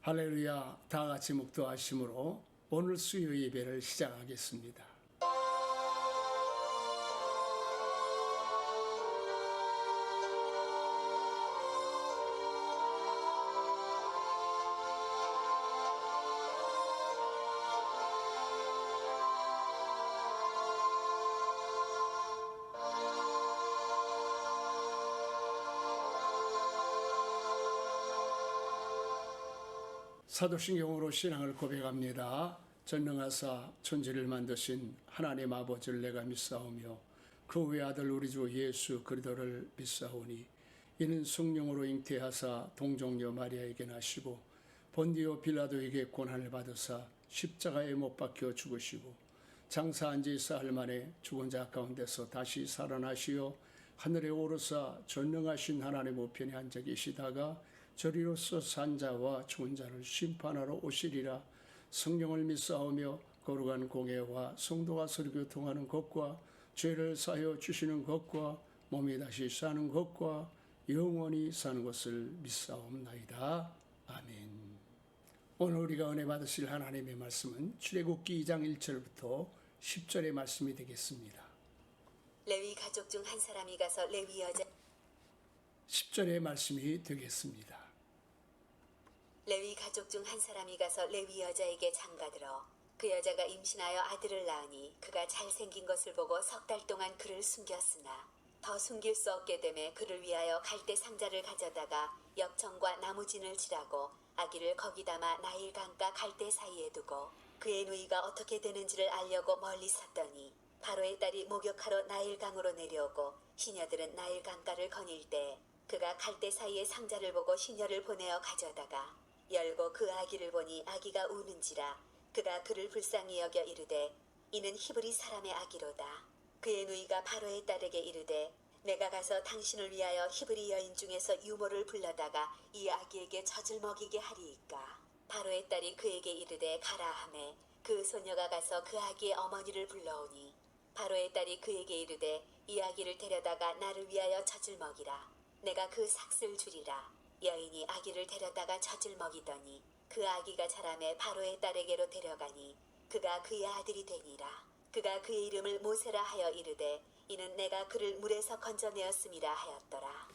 할렐루야. 다 같이 묵도하심으로 오늘 수요 예배를 시작하겠습니다. 사도신경으로 신앙을 고백합니다. 전능하사 천지를 만드신 하나님 아버지를 내가 믿사오며 그 외아들 우리 주 예수 그리스도를 믿사오니 이는 성령으로 잉태하사 동정녀 마리아에게 나시고 본디오 빌라도에게 고난을 받으사 십자가에 못 박혀 죽으시고 장사한 지 사흘 만에 죽은 자 가운데서 다시 살아나시어 하늘에 오르사 전능하신 하나님 우편에 앉아 계시다가 저리로서 산 자와 죽은 자를 심판하러 오시리라. 성령을 믿사오며 거룩한 공예와 성도가 서로 교통하는 것과 죄를 사하여 주시는 것과 몸이 다시 사는 것과 영원히 사는 것을 믿사옵나이다. 아멘. 오늘 우리가 은혜 받으실 하나님의 말씀은 출애굽기 2장 1절부터 10절의 말씀이 되겠습니다. 레위 가족 중 한 사람이 가서 레위 여자 10절의 말씀이 되겠습니다. 레위 가족 중 한 사람이 가서 레위 여자에게 장가들어 그 여자가 임신하여 아들을 낳으니 그가 잘생긴 것을 보고 석 달 동안 그를 숨겼으나 더 숨길 수 없게 되매 그를 위하여 갈대 상자를 가져다가 역청과 나무진을 칠하고 아기를 거기 담아 나일 강가 갈대 사이에 두고 그의 누이가 어떻게 되는지를 알려고 멀리 섰더니 바로의 딸이 목욕하러 나일 강으로 내려오고 시녀들은 나일 강가를 거닐 때 그가 갈대 사이에 상자를 보고 시녀를 보내어 가져다가 열고 그 아기를 보니 아기가 우는지라 그가 그를 불쌍히 여겨 이르되 이는 히브리 사람의 아기로다. 그의 누이가 바로의 딸에게 이르되 내가 가서 당신을 위하여 히브리 여인 중에서 유모를 불러다가 이 아기에게 젖을 먹이게 하리이까. 바로의 딸이 그에게 이르되 가라 하매 그 소녀가 가서 그 아기의 어머니를 불러오니 바로의 딸이 그에게 이르되 이 아기를 데려다가 나를 위하여 젖을 먹이라. 내가 그 삭슬 주리라. 여인이 아기를 데려다가 젖을 먹이더니 그 아기가 자라매 바로의 딸에게로 데려가니 그가 그의 아들이 되니라. 그가 그의 이름을 모세라 하여 이르되 이는 내가 그를 물에서 건져내었음이라 하였더라.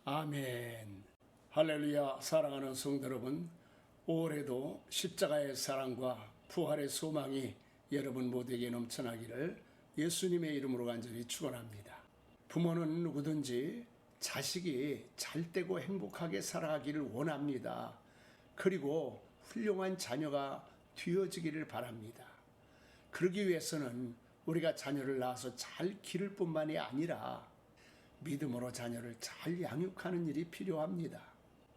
아멘. 할렐루야. 사랑하는 성도 여러분, 올해도 십자가의 사랑과 부활의 소망이 여러분 모두에게 넘쳐나기를 예수님의 이름으로 간절히 축원합니다. 부모는 누구든지 자식이 잘되고 행복하게 살아가기를 원합니다. 그리고 훌륭한 자녀가 되어지기를 바랍니다. 그러기 위해서는 우리가 자녀를 낳아서 잘 기를 뿐만이 아니라 믿음으로 자녀를 잘 양육하는 일이 필요합니다.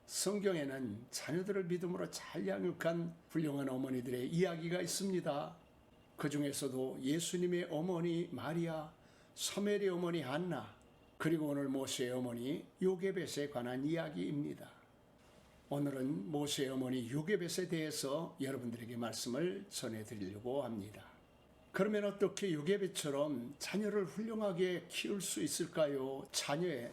성경에는 자녀들을 믿음으로 잘 양육한 훌륭한 어머니들의 이야기가 있습니다. 그 중에서도 예수님의 어머니 마리아, 서멜의 어머니 한나, 그리고 오늘 모세의 어머니 요게벳에 관한 이야기입니다. 오늘은 모세의 어머니 요게벳에 대해서 여러분들에게 말씀을 전해드리려고 합니다. 그러면 어떻게 요게벳처럼 자녀를 훌륭하게 키울 수 있을까요?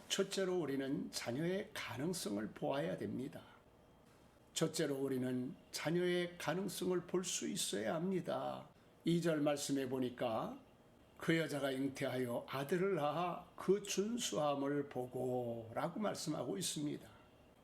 첫째로 우리는 자녀의 가능성을 보아야 됩니다. 첫째로 우리는 자녀의 가능성을 볼 수 있어야 합니다. 2절 말씀해 보니까 그 여자가 잉태하여 아들을 낳아 그 준수함을 보고 라고 말씀하고 있습니다.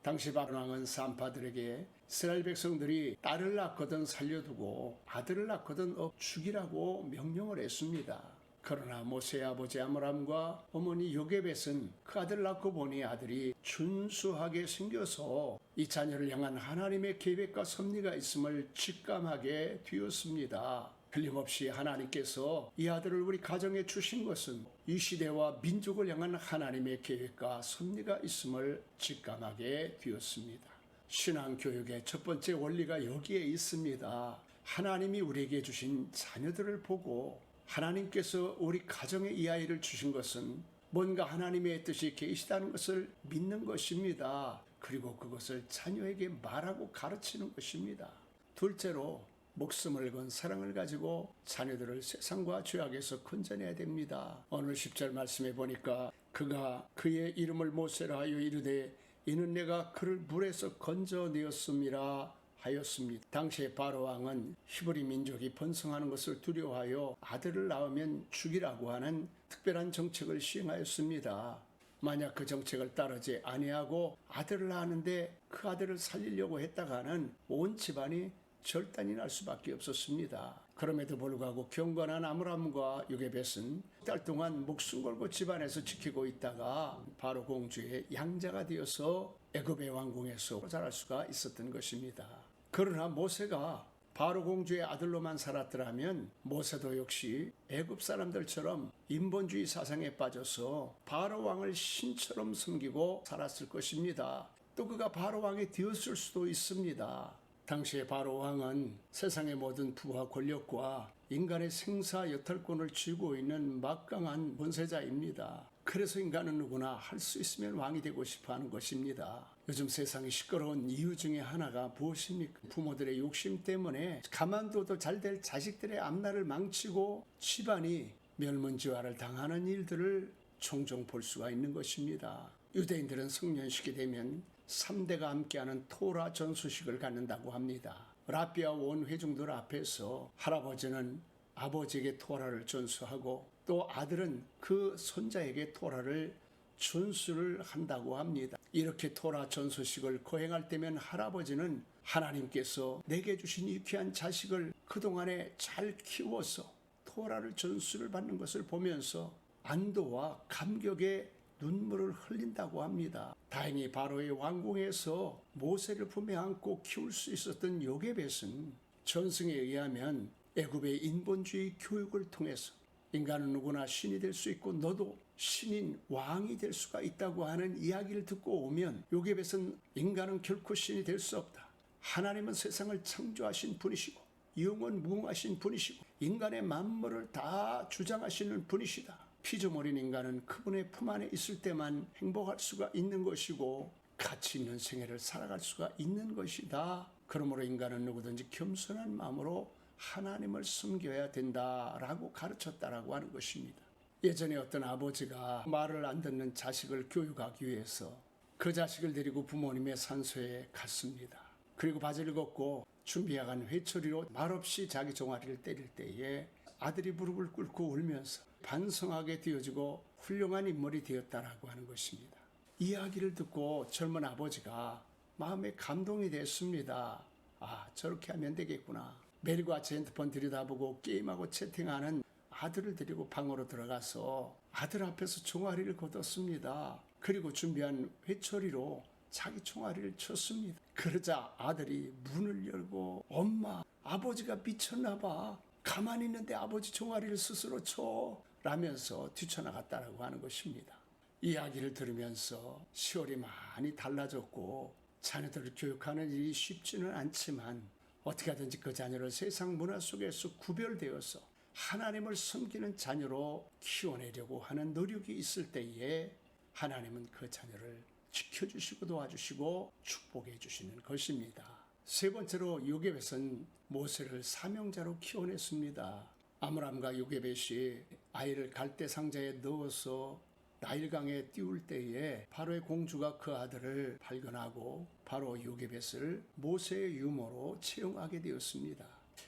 당시 바로왕은 산파들에게 이스라엘 백성들이 딸을 낳거든 살려두고 아들을 낳거든 죽이라고 명령을 했습니다. 그러나 모세의 아버지 아므람과 어머니 요게벳은 그 아들을 낳고 보니 아들이 준수하게 생겨서 이 자녀를 향한 하나님의 계획과 섭리가 있음을 직감하게 되었습니다. 틀림없이 하나님께서 이 아들을 우리 가정에 주신 것은 이 시대와 민족을 향한 하나님의 계획과 섭리가 있음을 직감하게 되었습니다. 신앙교육의 첫 번째 원리가 여기에 있습니다. 하나님이 우리에게 주신 자녀들을 보고 하나님께서 우리 가정에 이 아이를 주신 것은 뭔가 하나님의 뜻이 계시다는 것을 믿는 것입니다. 그리고 그것을 자녀에게 말하고 가르치는 것입니다. 둘째로 목숨을 건 사랑을 가지고 자녀들을 세상과 죄악에서 건져내야 됩니다. 오늘 10절 말씀해 보니까 그가 그의 이름을 모세라 하여 이르되 이는 내가 그를 물에서 건져내었음이라 하였습니다. 당시에 바로 왕은 히브리 민족이 번성하는 것을 두려워하여 아들을 낳으면 죽이라고 하는 특별한 정책을 시행하였습니다. 만약 그 정책을 따르지 아니하고 아들을 낳았는데 그 아들을 살리려고 했다가는 온 집안이 절단이 날 수밖에 없었습니다. 그럼에도 불구하고 경건한 아므람과 요게벳은 6달 동안 목숨 걸고 집안에서 지키고 있다가 바로 공주의 양자가 되어서 애굽의 왕궁에서 자랄 수가 있었던 것입니다. 그러나 모세가 바로 공주의 아들로만 살았더라면 모세도 역시 애굽 사람들처럼 인본주의 사상에 빠져서 바로 왕을 신처럼 섬기고 살았을 것입니다. 또 그가 바로 왕이 되었을 수도 있습니다. 당시에 바로 왕은 세상의 모든 부와 권력과 인간의 생사 여탈권을 쥐고 있는 막강한 권세자입니다. 그래서 인간은 누구나 할 수 있으면 왕이 되고 싶어 하는 것입니다. 요즘 세상이 시끄러운 이유 중에 하나가 무엇입니까? 부모들의 욕심 때문에 가만둬도 잘 될 자식들의 앞날을 망치고 집안이 멸문지화를 당하는 일들을 종종 볼 수가 있는 것입니다. 유대인들은 성년식이 되면 3대가 함께하는 토라 전수식을 갖는다고 합니다. 라비아 온 회중들 앞에서 할아버지는 아버지에게 토라를 전수하고 또 아들은 그 손자에게 토라를 전수를 한다고 합니다. 이렇게 토라 전수식을 거행할 때면 할아버지는 하나님께서 내게 주신 이 귀한 자식을 그동안에 잘 키워서 토라를 전수를 받는 것을 보면서 안도와 감격에 눈물을 흘린다고 합니다. 다행히 바로의 왕궁에서 모세를 품에 안고 키울 수 있었던 요게벳은 전승에 의하면 애굽의 인본주의 교육을 통해서 인간은 누구나 신이 될 수 있고 너도 신인 왕이 될 수가 있다고 하는 이야기를 듣고 오면 요게벳은 인간은 결코 신이 될 수 없다. 하나님은 세상을 창조하신 분이시고 영원 무궁하신 분이시고 인간의 만물을 다 주장하시는 분이시다. 피조물인 인간은 그분의 품 안에 있을 때만 행복할 수가 있는 것이고 가치 있는 생애를 살아갈 수가 있는 것이다. 그러므로 인간은 누구든지 겸손한 마음으로 하나님을 섬겨야 된다라고 가르쳤다라고 하는 것입니다. 예전에 어떤 아버지가 말을 안 듣는 자식을 교육하기 위해서 그 자식을 데리고 부모님의 산소에 갔습니다. 그리고 바지를 걷고 준비해간 회초리로 말없이 자기 종아리를 때릴 때에 아들이 무릎을 꿇고 울면서 반성하게 되어지고 훌륭한 인물이 되었다라고 하는 것입니다. 이야기를 듣고 젊은 아버지가 마음에 감동이 됐습니다. 아, 저렇게 하면 되겠구나. 매일같이 핸드폰 들여다보고 게임하고 채팅하는 아들을 데리고 방으로 들어가서 아들 앞에서 종아리를 걷었습니다. 그리고 준비한 회초리로 자기 종아리를 쳤습니다. 그러자 아들이 문을 열고 엄마, 아버지가 미쳤나 봐. 가만히 있는데 아버지 종아리를 스스로 쳐 라면서 뛰쳐나갔다라고 하는 것입니다. 이야기를 들으면서 시월이 많이 달라졌고 자녀들을 교육하는 일이 쉽지는 않지만 어떻게 하든지 그 자녀를 세상 문화 속에서 구별되어서 하나님을 섬기는 자녀로 키워내려고 하는 노력이 있을 때에 하나님은 그 자녀를 지켜주시고 도와주시고 축복해 주시는 것입니다. 세 번째로 요게벳은 모세를 사명자로 키워냈습니다. 아므람과 요게벳이 아이를 갈대 상자에 넣어서 나일강에 띄울 때에 바로의 공주가 그 아들을 발견하고 바로 요게벳을 모세의 유모로 채용하게 되었습니다.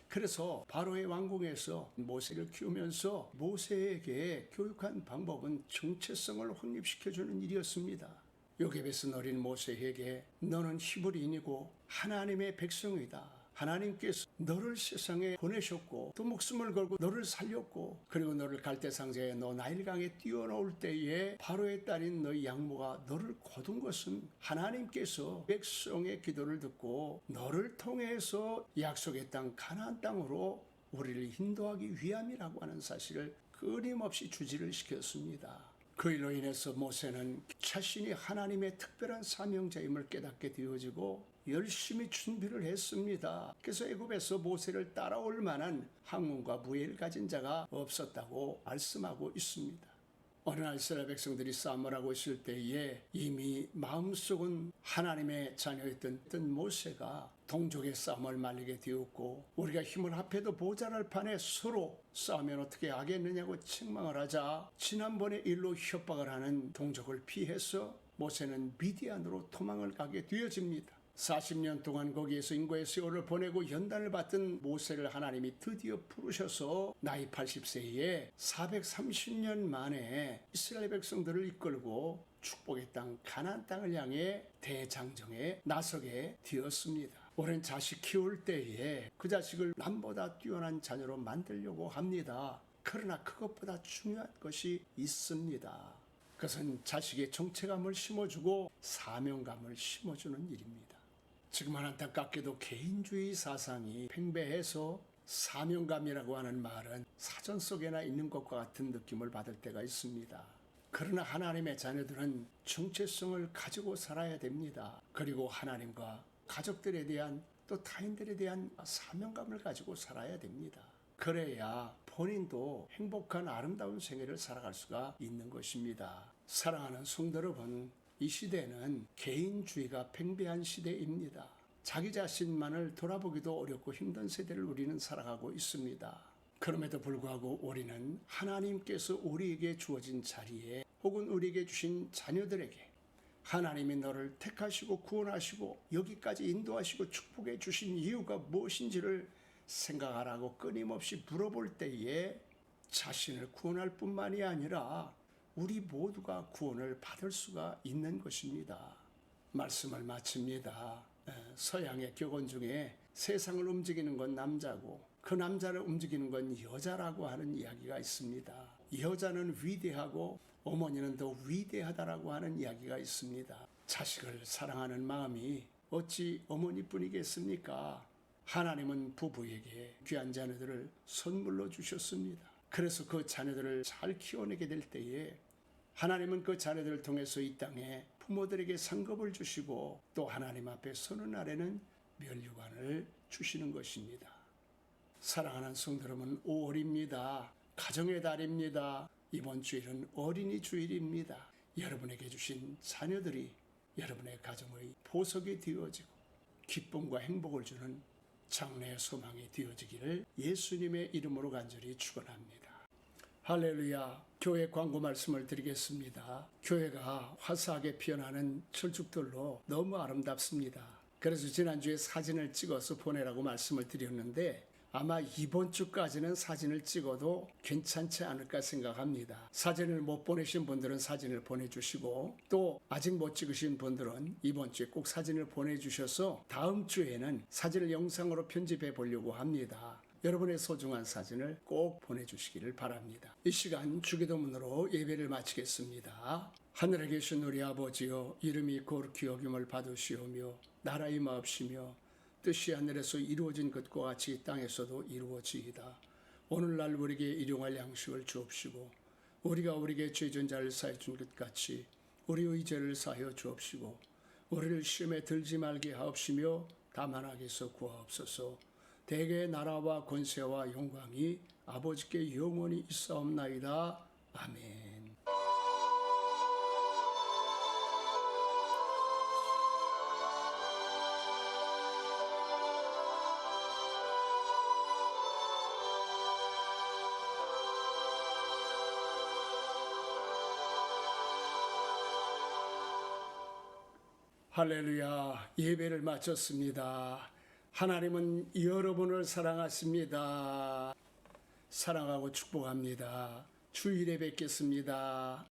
그래서 바로의 왕궁에서 모세를 키우면서 모세에게 교육한 방법은 정체성을 확립시켜주는 일이었습니다. 요게벳은 어린 모세에게 너는 히브리인이고 하나님의 백성이다. 하나님께서 너를 세상에 보내셨고 또 목숨을 걸고 너를 살렸고 그리고 너를 갈대상자에 넣어 나일강에 띄워놓을 때에 바로의 딸인 너희 양모가 너를 거둔 것은 하나님께서 백성의 기도를 듣고 너를 통해서 약속의 땅 가나안 땅으로 우리를 인도하기 위함이라고 하는 사실을 끊임없이 주지를 시켰습니다. 그 일로 인해서 모세는 자신이 하나님의 특별한 사명자임을 깨닫게 되어지고 열심히 준비를 했습니다. 그래서 애굽에서 모세를 따라올 만한 학문과 무예를 가진 자가 없었다고 말씀하고 있습니다. 어느 날 이스라엘 백성들이 싸움을 하고 있을 때에 이미 마음속은 하나님의 자녀였던 모세가 동족의 싸움을 말리게 되었고 우리가 힘을 합해도 모자랄 판에 서로 싸우면 어떻게 하겠느냐고 책망을 하자 지난번의 일로 협박을 하는 동족을 피해서 모세는 미디안으로 도망을 가게 되어집니다. 40년 동안 거기에서 인고의 세월을 보내고 연단을 받던 모세를 하나님이 드디어 부르셔서 나이 80세에 430년 만에 이스라엘 백성들을 이끌고 축복의 땅 가나안 땅을 향해 대장정에 나서게 되었습니다. 오랜 자식 키울 때에 그 자식을 남보다 뛰어난 자녀로 만들려고 합니다. 그러나 그것보다 중요한 것이 있습니다. 그것은 자식의 정체감을 심어주고 사명감을 심어주는 일입니다. 지금은 안타깝게도 개인주의 사상이 팽배해서 사명감이라고 하는 말은 사전 속에나 있는 것과 같은 느낌을 받을 때가 있습니다. 그러나 하나님의 자녀들은 정체성을 가지고 살아야 됩니다. 그리고 하나님과 가족들에 대한 또 타인들에 대한 사명감을 가지고 살아야 됩니다. 그래야 본인도 행복한 아름다운 생애를 살아갈 수가 있는 것입니다. 사랑하는 성도 여러분, 이 시대는 개인주의가 팽배한 시대입니다. 자기 자신만을 돌아보기도 어렵고 힘든 세대를 우리는 살아가고 있습니다. 그럼에도 불구하고 우리는 하나님께서 우리에게 주어진 자리에 혹은 우리에게 주신 자녀들에게 하나님이 너를 택하시고 구원하시고 여기까지 인도하시고 축복해 주신 이유가 무엇인지를 생각하라고 끊임없이 물어볼 때에 자신을 구원할 뿐만이 아니라 우리 모두가 구원을 받을 수가 있는 것입니다. 말씀을 마칩니다. 서양의 격언 중에 세상을 움직이는 건 남자고 그 남자를 움직이는 건 여자라고 하는 이야기가 있습니다. 여자는 위대하고 어머니는 더 위대하다라고 하는 이야기가 있습니다. 자식을 사랑하는 마음이 어찌 어머니뿐이겠습니까? 하나님은 부부에게 귀한 자녀들을 선물로 주셨습니다. 그래서 그 자녀들을 잘 키워내게 될 때에 하나님은 그 자녀들을 통해서 이 땅에 부모들에게 상급을 주시고 또 하나님 앞에 서는 날에는 멸류관을 주시는 것입니다. 사랑하는 성도 여러분, 5월입니다. 가정의 달입니다. 이번 주일은 어린이 주일입니다. 여러분에게 주신 자녀들이 여러분의 가정의 보석이 되어지고 기쁨과 행복을 주는 장래의 소망이 되어지기를 예수님의 이름으로 간절히 축원합니다. 할렐루야. 교회 광고 말씀을 드리겠습니다. 교회가 화사하게 피어나는 철쭉들로 너무 아름답습니다. 그래서 지난주에 사진을 찍어서 보내라고 말씀을 드렸는데 아마 이번 주까지는 사진을 찍어도 괜찮지 않을까 생각합니다. 사진을 못 보내신 분들은 사진을 보내주시고 또 아직 못 찍으신 분들은 이번 주에 꼭 사진을 보내주셔서 다음 주에는 사진을 영상으로 편집해 보려고 합니다. 여러분의 소중한 사진을 꼭 보내주시기를 바랍니다. 이 시간 주기도문으로 예배를 마치겠습니다. 하늘에 계신 우리 아버지여, 이름이 거룩히 여김을 받으시오며 나라 임하옵시며 뜻이 하늘에서 이루어진 것과 같이 이 땅에서도 이루어지이다. 오늘날 우리에게 일용할 양식을 주옵시고 우리가 우리에게 죄진 자를 사해 준 것 같이 우리의 죄를 사하여 주옵시고 우리를 시험에 들지 말게 하옵시며 다만 악에서 구하옵소서. 대개의 나라와 권세와 영광이 아버지께 영원히 있사옵나이다. 아멘. 할렐루야. 예배를 마쳤습니다. 하나님은 여러분을 사랑하십니다. 사랑하고 축복합니다. 주일에 뵙겠습니다.